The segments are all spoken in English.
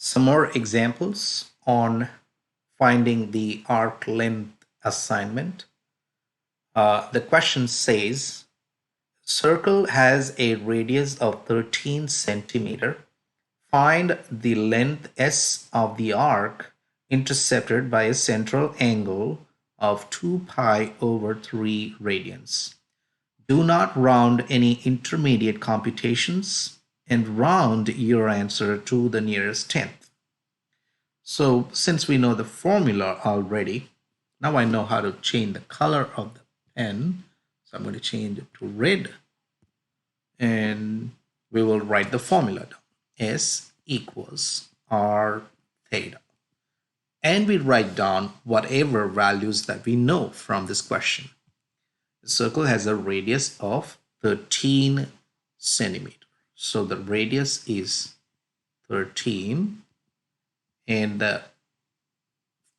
Some more examples on finding the arc length assignment. The question says, circle has a radius of 13 centimeter. Find the length S of the arc intercepted by a central angle of 2 pi over 3 radians. Do not round any intermediate computations and round your answer to the nearest tenth. So since we know the formula already, now I know how to change the color of the pen. So I'm going to change it to red and we will write the formula down. S equals R theta. And we write down whatever values that we know from this question. The circle has a radius of 13 centimeter. So the radius is 13 and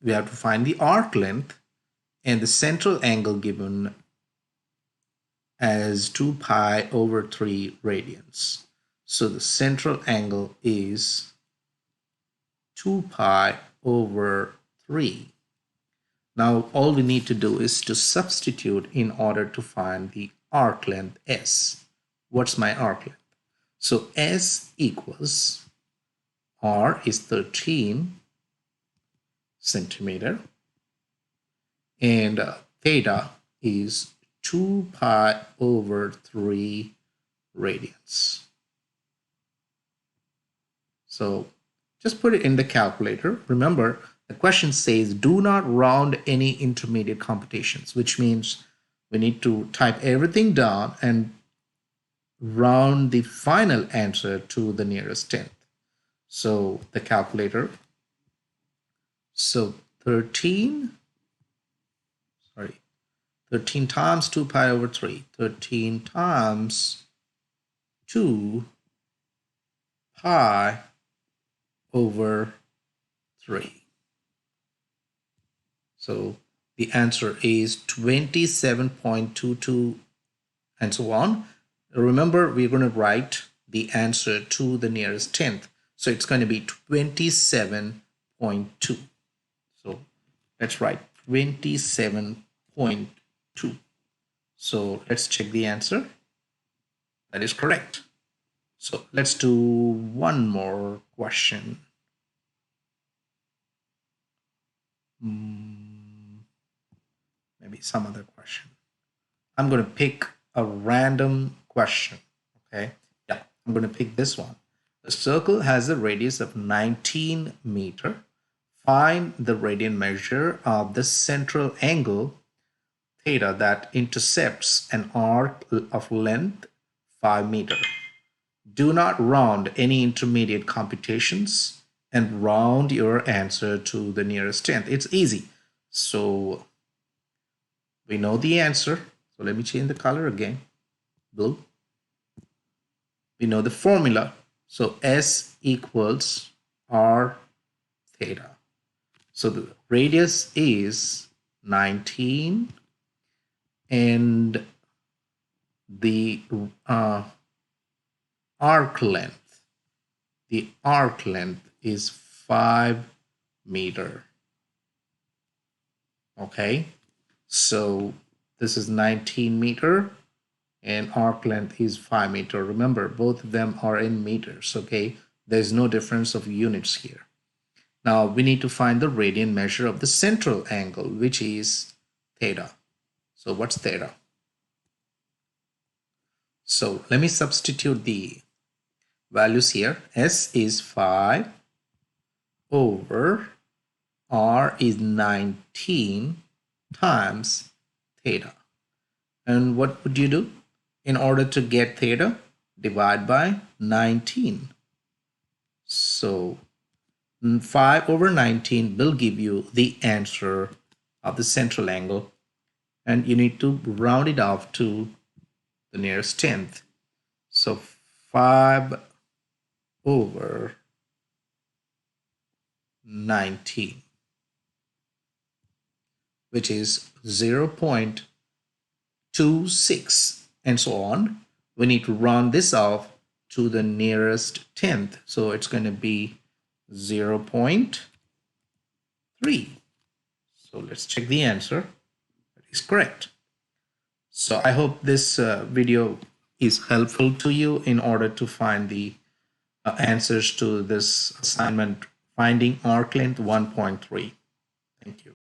we have to find the arc length and the central angle given as 2 pi over 3 radians. So the central angle is 2 pi over 3. Now all we need to do is to substitute in order to find the arc length S. What's my arc length? So S equals R is 13 centimeter and theta is 2 pi over 3 radians. So just put it in the calculator. Remember, the question says do not round any intermediate computations, which means we need to type everything down and round the final answer to the nearest tenth. So the calculator, so 13 times 2 pi over 3, 13 times 2 pi over 3. So the answer is 27.22 and so on. Remember, we're going to write the answer to the nearest tenth. So it's going to be 27.2. So let's write 27.2. So let's check the answer. That is correct. So let's do one more question. Maybe some other question. I'm going to pick a random question. Okay. Yeah, I'm going to pick this one. The circle has a radius of 19 meter. Find the radian measure of the central angle theta that intercepts an arc of length 5 meter. Do not round any intermediate computations and round your answer to the nearest tenth. It's easy. So we know the answer. So let me change the color again. Blue. We know the formula. So S equals R theta. So the radius is 19 and the arc length is 5 meter. Okay, so this is 19 meter and arc length is 5 meter. Remember, both of them are in meters. Okay, there's no difference of units here. Now we need to find the radian measure of the central angle, which is theta. So what's theta? So let me substitute the values here. S is 5 over R is 19 times theta. And what would you do? In order to get theta, divide by 19. So 5 over 19 will give you the answer of the central angle, and you need to round it off to the nearest tenth. So 5 over 19, which is 0.26 and so on. We need to round this off to the nearest tenth. So it's going to be 0.3. So let's check the answer. That is correct. So I hope this video is helpful to you in order to find the answers to this assignment, finding arc length 1.3. Thank you.